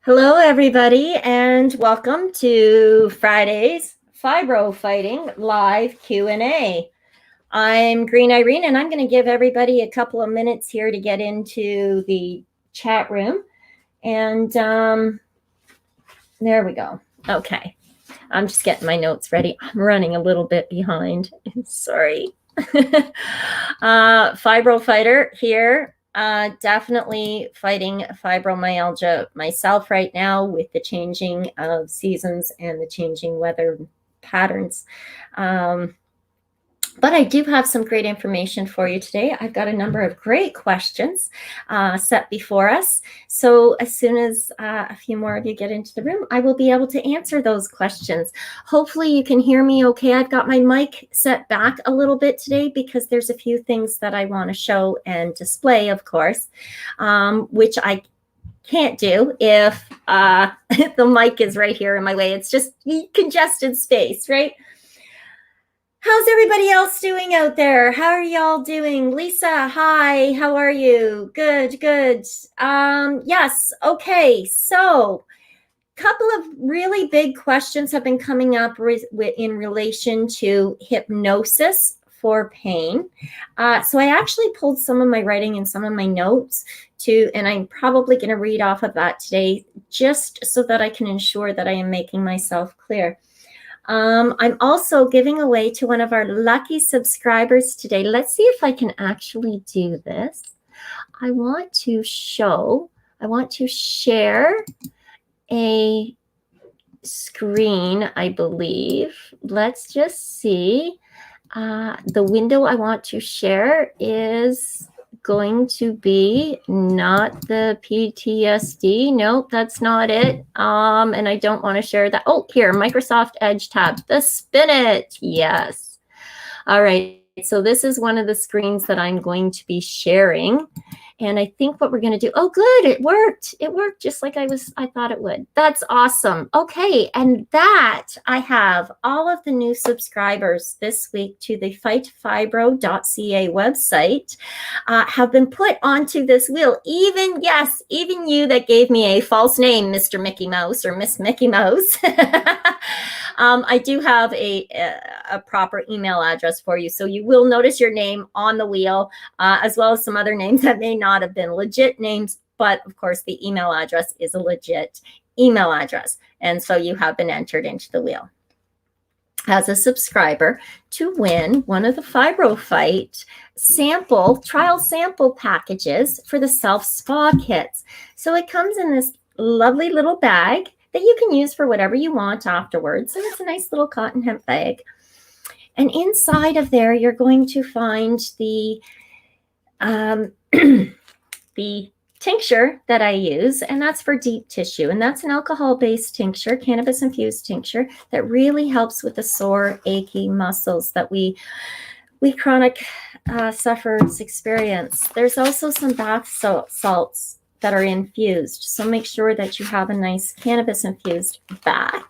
Hello, everybody, and welcome to Friday's Fibro Fighting Live Q&A. I'm Green Irene, and I'm going to give everybody a couple of minutes here to get into the chat room. And there we go. Okay. I'm just getting my notes ready. I'm running a little bit behind. Sorry. Fibro Fighter here. Definitely fighting fibromyalgia myself right now with the changing of seasons and the changing weather patterns. But I do have some great information for you today. I've got a number of great questions set before us. So as soon as a few more of you get into the room, I will be able to answer those questions. Hopefully you can hear me okay. I've got my mic set back a little bit today because there's a few things that I want to show and display, of course, which I can't do if the mic is right here in my way. It's just congested space, right? How's everybody else doing out there? How are y'all doing? Lisa, hi, how are you? Good, good. Yes, okay, so a couple of really big questions have been coming up in relation to hypnosis for pain. So I actually pulled some of my writing and some of my notes and I'm probably going to read off of that today just so that I can ensure that I am making myself clear. I'm also giving away to one of our lucky subscribers today. Let's see if I can actually do this. I want to share a screen, I believe. Let's just see. The window I want to share is going to be not the PTSD. Nope, that's not it. And I don't want to share that. Oh, here, Microsoft Edge tab, the Spin It. Yes. All right. So this is one of the screens that I'm going to be sharing. And I think what we're going to do, oh, good, it worked. It worked just like I thought it would. That's awesome. Okay, and that I have all of the new subscribers this week to the fightfibro.ca website have been put onto this wheel. Even you that gave me a false name, Mr. Mickey Mouse or Miss Mickey Mouse. I do have a proper email address for you. So you will notice your name on the wheel, as well as some other names that may not have been legit names. But of course, the email address is a legit email address. And so you have been entered into the wheel as a subscriber to win one of the Fibro Fight trial sample packages for the self-spa kits. So it comes in this lovely little bag that you can use for whatever you want afterwards. And it's a nice little cotton hemp bag. And inside of there, you're going to find the the tincture that I use, and that's for deep tissue. And that's an alcohol-based tincture, cannabis-infused tincture, that really helps with the sore, achy muscles that we chronic sufferers experience. There's also some bath salts that are infused. So make sure that you have a nice cannabis-infused bath.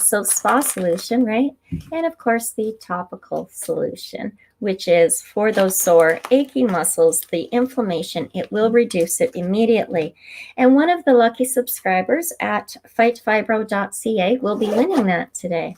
So spa solution, right? And of course, the topical solution, which is for those sore, achy muscles, the inflammation, it will reduce it immediately. And one of the lucky subscribers at fightfibro.ca will be winning that today.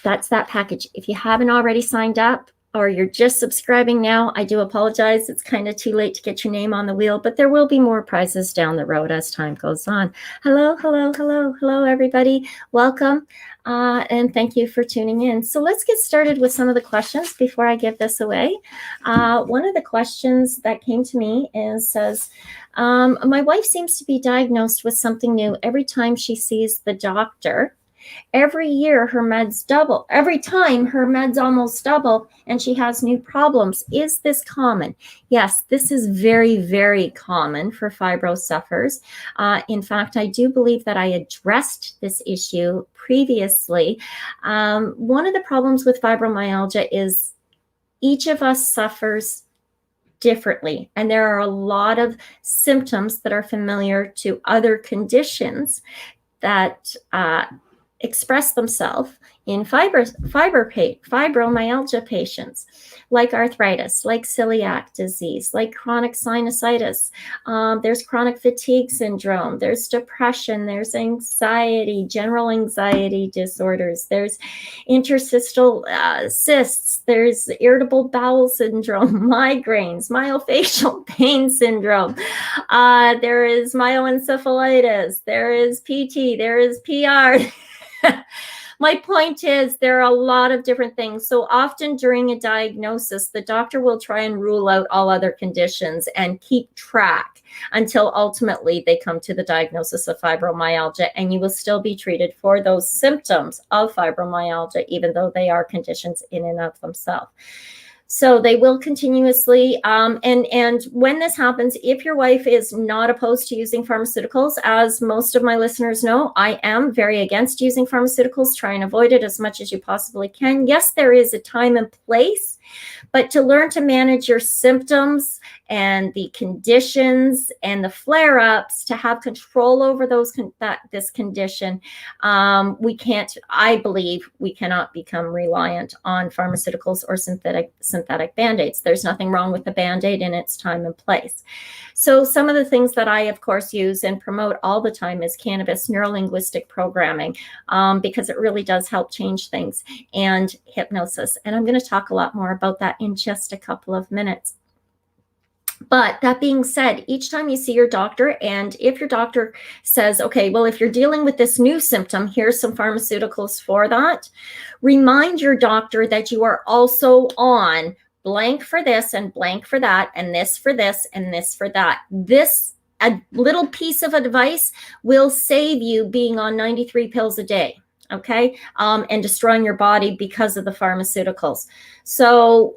That's that package. If you haven't already signed up, or you're just subscribing now, I do apologize. It's kind of too late to get your name on the wheel, but there will be more prizes down the road as time goes on. Hello, hello, hello, hello, everybody. Welcome, and thank you for tuning in. So let's get started with some of the questions before I give this away. One of the questions that came to me says, my wife seems to be diagnosed with something new every time she sees the doctor. Every year her meds double. Every time her meds almost double and she has new problems. Is this common? Yes, this is very, very common for fibro sufferers. In fact, I do believe that I addressed this issue previously. One of the problems with fibromyalgia is each of us suffers differently. And there are a lot of symptoms that are familiar to other conditions that express themselves in fibromyalgia patients, like arthritis, like celiac disease, like chronic sinusitis. There's chronic fatigue syndrome. There's depression. There's anxiety, general anxiety disorders. There's interstitial cysts. There's irritable bowel syndrome, migraines, myofascial pain syndrome. There is myoencephalitis. There is PT. There is PR. My point is, there are a lot of different things. So often during a diagnosis, the doctor will try and rule out all other conditions and keep track until ultimately they come to the diagnosis of fibromyalgia, and you will still be treated for those symptoms of fibromyalgia, even though they are conditions in and of themselves. So they will continuously, and when this happens, if your wife is not opposed to using pharmaceuticals, as most of my listeners know, I am very against using pharmaceuticals. Try and avoid it as much as you possibly can. Yes, there is a time and place, but to learn to manage your symptoms and the conditions and the flare-ups, to have control over this condition, I believe we cannot become reliant on pharmaceuticals or synthetic band-aids. There's nothing wrong with the band-aid in its time and place. So some of the things that I, of course, use and promote all the time is cannabis neurolinguistic programming, because it really does help change things, and hypnosis. And I'm going to talk a lot more about that in just a couple of minutes. But that being said, each time you see your doctor, and if your doctor says, okay, well, if you're dealing with this new symptom, here's some pharmaceuticals for that, remind your doctor that you are also on blank for this and blank for that, and this for this and this for that. A little piece of advice will save you being on 93 pills a day, okay, and destroying your body because of the pharmaceuticals. So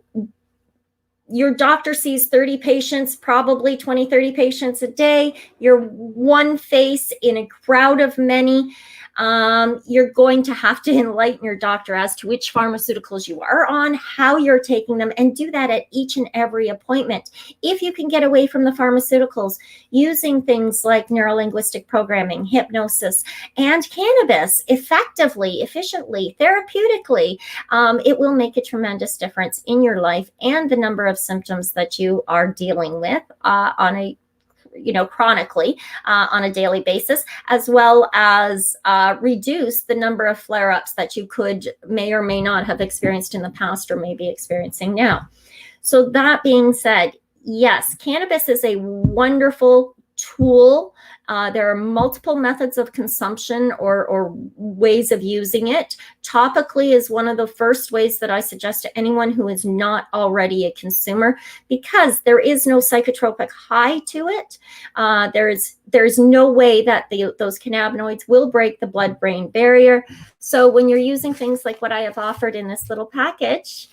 your doctor sees 30 patients, probably 20, 30 patients a day. You're one face in a crowd of many. You're going to have to enlighten your doctor as to which pharmaceuticals you are on, how you're taking them, and do that at each and every appointment. If you can get away from the pharmaceuticals using things like neurolinguistic programming, hypnosis, and cannabis effectively, efficiently, therapeutically, it will make a tremendous difference in your life and the number of symptoms that you are dealing with chronically on a daily basis, as well as reduce the number of flare-ups that you may or may not have experienced in the past or may be experiencing now. So that being said, yes, cannabis is a wonderful tool. There are multiple methods of consumption or ways of using it. Topically is one of the first ways that I suggest to anyone who is not already a consumer, because there is no psychotropic high to it. There's no way that those cannabinoids will break the blood-brain barrier. So when you're using things like what I have offered in this little package,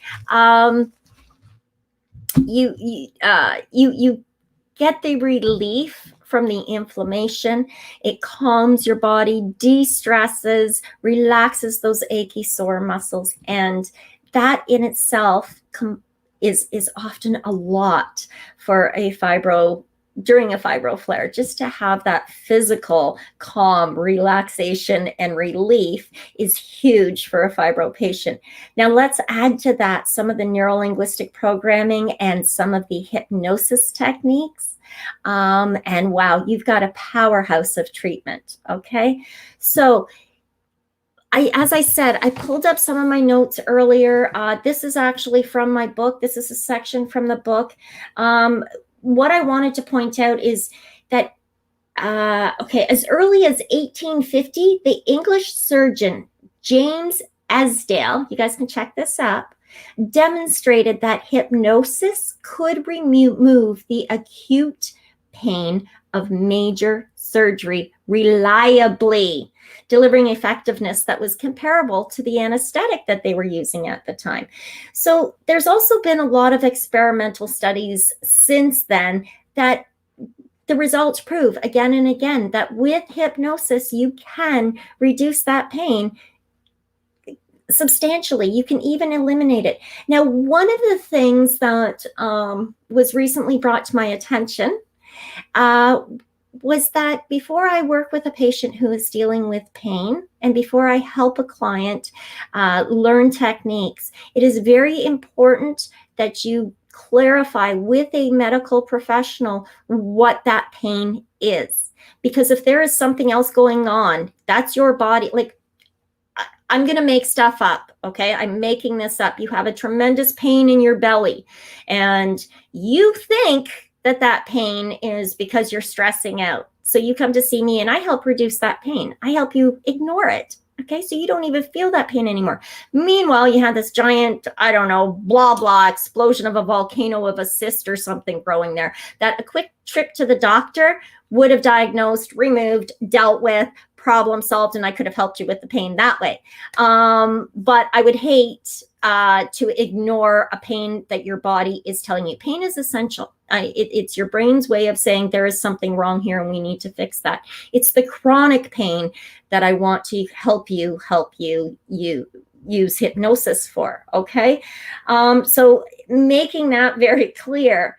you get the relief from the inflammation. It calms your body, de-stresses, relaxes those achy, sore muscles. And that in itself is often a lot for during a fibro flare. Just to have that physical calm, relaxation, and relief is huge for a fibro patient. Now let's add to that some of the neurolinguistic programming and some of the hypnosis techniques. And wow, you've got a powerhouse of treatment. Okay. So as I said, I pulled up some of my notes earlier. This is actually from my book. This is a section from the book. What I wanted to point out is that, as early as 1850, the English surgeon, James Esdale, you guys can check this up, demonstrated that hypnosis could remove the acute pain of major surgery reliably, delivering effectiveness that was comparable to the anesthetic that they were using at the time. So there's also been a lot of experimental studies since then that the results prove again and again that with hypnosis, you can reduce that pain substantially. You can even eliminate it. Now, one of the things that was recently brought to my attention was that before I work with a patient who is dealing with pain, and before I help a client learn techniques, it is very important that you clarify with a medical professional what that pain is. Because if there is something else going on, that's your body. Like, I'm going to make stuff up, okay? I'm making this up. You have a tremendous pain in your belly, and you think that that pain is because you're stressing out. So you come to see me and I help reduce that pain. I help you ignore it, okay? So you don't even feel that pain anymore. Meanwhile, you have this giant, I don't know, blah, blah, explosion of a volcano of a cyst or something growing there that a quick trip to the doctor would have diagnosed, removed, dealt with, problem solved, and I could have helped you with the pain that way. But I would hate to ignore a pain that your body is telling you. Pain is essential. It's your brain's way of saying there is something wrong here and we need to fix that. It's the chronic pain that I want to help you use hypnosis for, okay? So making that very clear.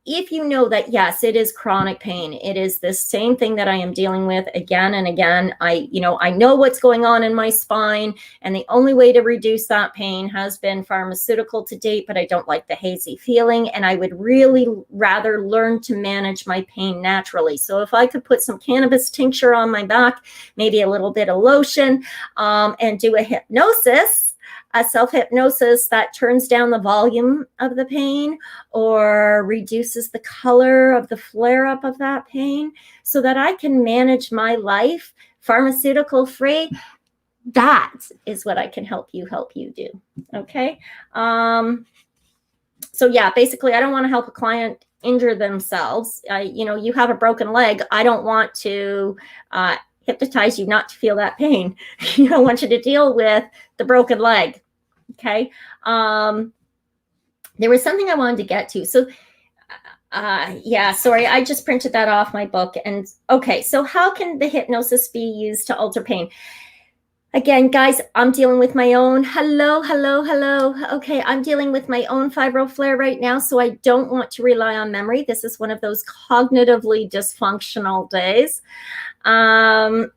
If you know that, yes, it is chronic pain, it is this same thing that I am dealing with again and again. I know what's going on in my spine, and the only way to reduce that pain has been pharmaceutical to date, but I don't like the hazy feeling, and I would really rather learn to manage my pain naturally. So if I could put some cannabis tincture on my back, maybe a little bit of lotion, and do a hypnosis, a self-hypnosis that turns down the volume of the pain or reduces the color of the flare-up of that pain so that I can manage my life pharmaceutical free, that is what I can help you do, okay? So yeah, basically, I don't want to help a client injure themselves. You have a broken leg. I don't want to hypnotize you not to feel that pain. I want you to deal with the broken leg. Okay. There was something I wanted to get to. So, yeah, sorry, I just printed that off my book. And okay, so how can the hypnosis be used to alter pain? Again, guys, I'm dealing with my own, hello. Okay, I'm dealing with my own fibro flare right now, so I don't want to rely on memory. This is one of those cognitively dysfunctional days. And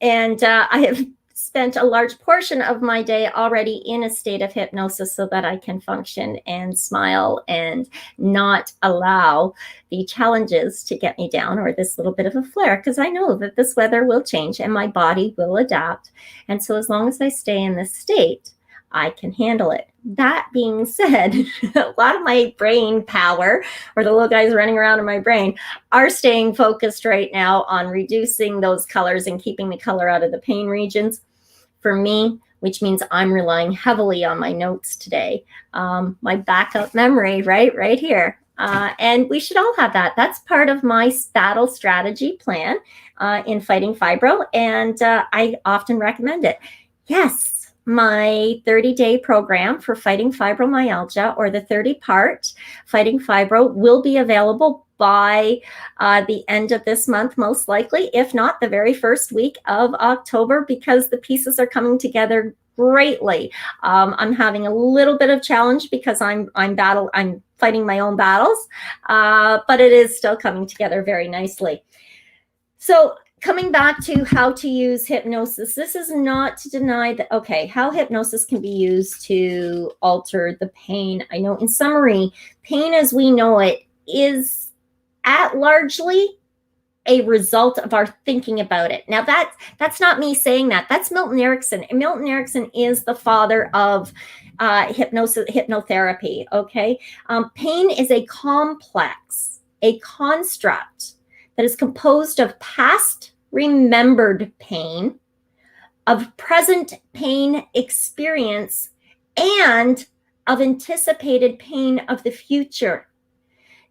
I have spent a large portion of my day already in a state of hypnosis so that I can function and smile and not allow the challenges to get me down or this little bit of a flare, because I know that this weather will change and my body will adapt. And so as long as I stay in this state, I can handle it. That being said, a lot of my brain power, or the little guys running around in my brain, are staying focused right now on reducing those colors and keeping the color out of the pain regions for me, which means I'm relying heavily on my notes today. My backup memory, right here. And we should all have that. That's part of my battle strategy plan in fighting fibro, and I often recommend it. Yes. My 30-day program for fighting fibromyalgia, or the 30-part fighting fibro, will be available by the end of this month, most likely, if not the very first week of October, because the pieces are coming together greatly. I'm having a little bit of challenge because I'm fighting my own battles, but it is still coming together very nicely. So coming back to how to use hypnosis, this is not to deny that, okay, how hypnosis can be used to alter the pain. I know in summary, pain as we know it is largely a result of our thinking about it. Now that's not me saying that. That's Milton Erickson. And Milton Erickson is the father of hypnotherapy, okay? Pain is a complex, a construct that is composed of past remembered pain, of present pain experience, and of anticipated pain of the future.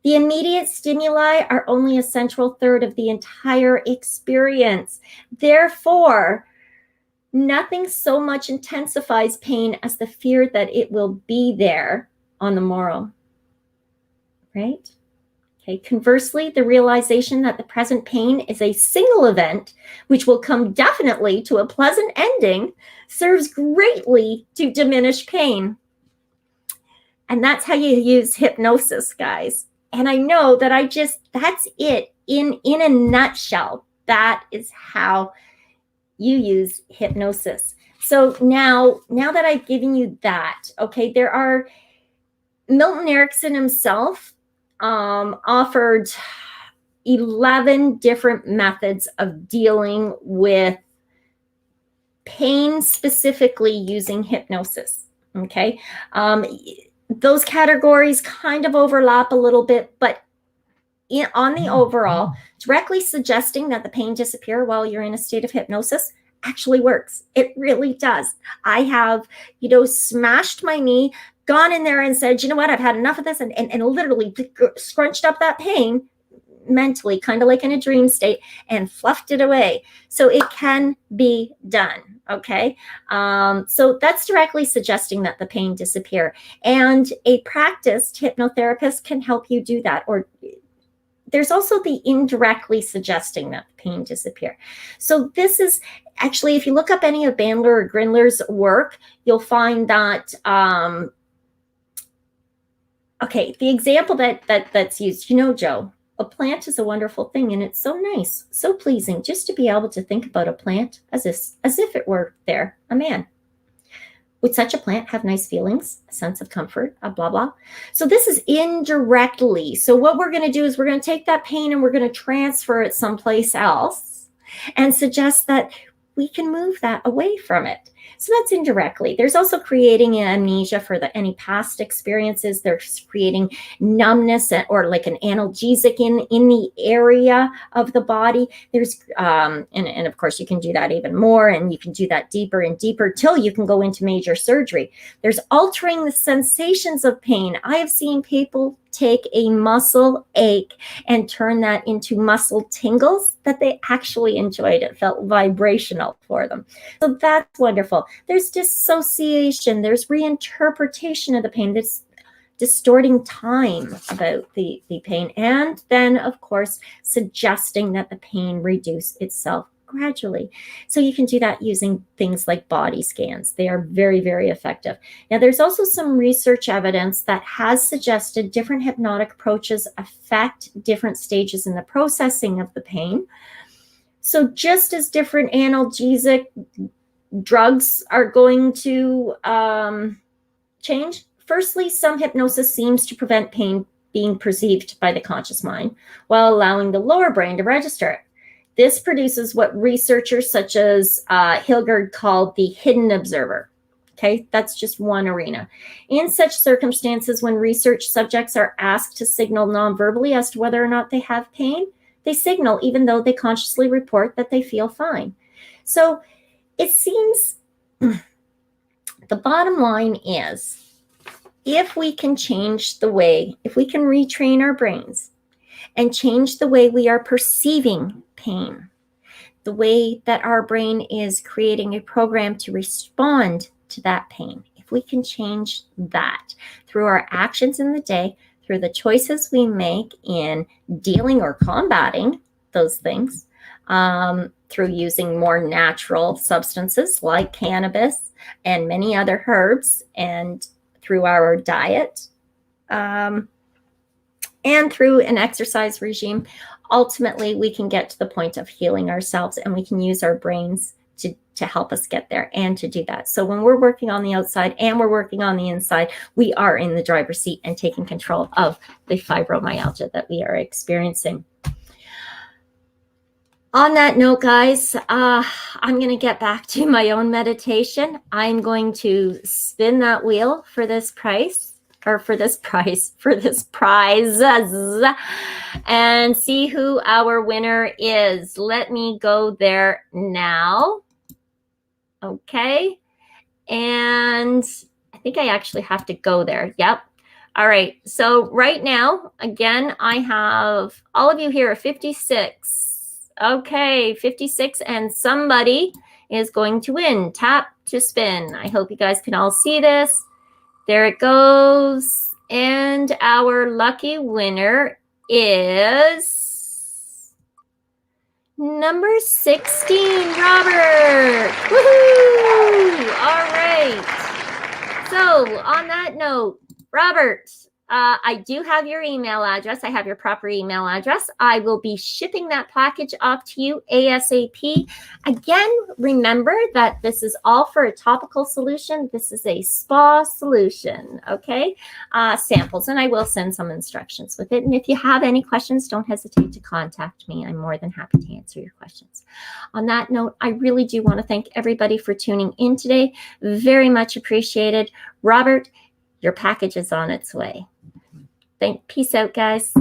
The immediate stimuli are only a central third of the entire experience. Therefore, nothing so much intensifies pain as the fear that it will be there on the morrow, right? Okay. Conversely, the realization that the present pain is a single event, which will come definitely to a pleasant ending, serves greatly to diminish pain. And that's how you use hypnosis, guys. And I know that that's it. in a nutshell, that is how you use hypnosis. So now that I've given you that, okay, there are, Milton Erickson himself offered 11 different methods of dealing with pain, specifically using hypnosis. Okay. Those categories kind of overlap a little bit, but on the overall, directly suggesting that the pain disappear while you're in a state of hypnosis actually works. It really does. I have, smashed my knee, gone in there and said, you know what, I've had enough of this, and literally scrunched up that pain mentally, kind of like in a dream state, and fluffed it away. So it can be done. Okay. So that's directly suggesting that the pain disappear. And a practiced hypnotherapist can help you do that. Or there's also the indirectly suggesting that the pain disappear. So this is actually, if you look up any of Bandler or Grindler's work, you'll find that, okay, the example that's used, Joe, a plant is a wonderful thing, and it's so nice, so pleasing just to be able to think about a plant as if it were there, a man. Would such a plant have nice feelings, a sense of comfort, blah, blah? So this is indirectly. So what we're going to do is we're going to take that pain and we're going to transfer it someplace else and suggest that we can move that away from it. So that's indirectly. There's also creating amnesia for any past experiences. There's creating numbness or like an analgesic in the area of the body. There's, and of course you can do that even more, and you can do that deeper and deeper till you can go into major surgery. There's altering the sensations of pain. I have seen people take a muscle ache and turn that into muscle tingles that they actually enjoyed. It felt vibrational for them. So that's wonderful. There's dissociation. There's reinterpretation of the pain. There's distorting time about the pain. And then, of course, suggesting that the pain reduce itself gradually. So you can do that using things like body scans. They are very, very effective. Now, there's also some research evidence that has suggested different hypnotic approaches affect different stages in the processing of the pain. So just as different analgesic drugs are going to change, firstly, some hypnosis seems to prevent pain being perceived by the conscious mind while allowing the lower brain to register it. This produces what researchers such as Hilgard called the hidden observer. Okay, that's just one arena. In such circumstances, when research subjects are asked to signal non-verbally as to whether or not they have pain, they signal even though they consciously report that they feel fine. So it seems the bottom line is, if we can change the way, if we can retrain our brains and change the way we are perceiving pain, the way that our brain is creating a program to respond to that pain, if we can change that through our actions in the day, through the choices we make in dealing or combating those things, through using more natural substances like cannabis and many other herbs, and through our diet, and through an exercise regime, ultimately we can get to the point of healing ourselves, and we can use our brains to help us get there and to do that. So when we're working on the outside and we're working on the inside, we are in the driver's seat and taking control of the fibromyalgia that we are experiencing. On that note, guys, I'm going to get back to my own meditation. I'm going to spin that wheel for this prize, and see who our winner is. Let me go there now. Okay. And I think I actually have to go there. Yep. All right. So right now, again, I have all of you here, 56. Okay, 56, and somebody is going to win. Tap to spin. I hope you guys can all see this. There it goes. And our lucky winner is number 16, Robert. Woohoo! All right. So on that note, Robert, I do have your email address. I have your proper email address. I will be shipping that package off to you ASAP. Again, remember that this is all for a topical solution. This is a spa solution, okay? Samples, and I will send some instructions with it. And if you have any questions, don't hesitate to contact me. I'm more than happy to answer your questions. On that note, I really do want to thank everybody for tuning in today. Very much appreciated. Robert, your package is on its way. Peace out, guys.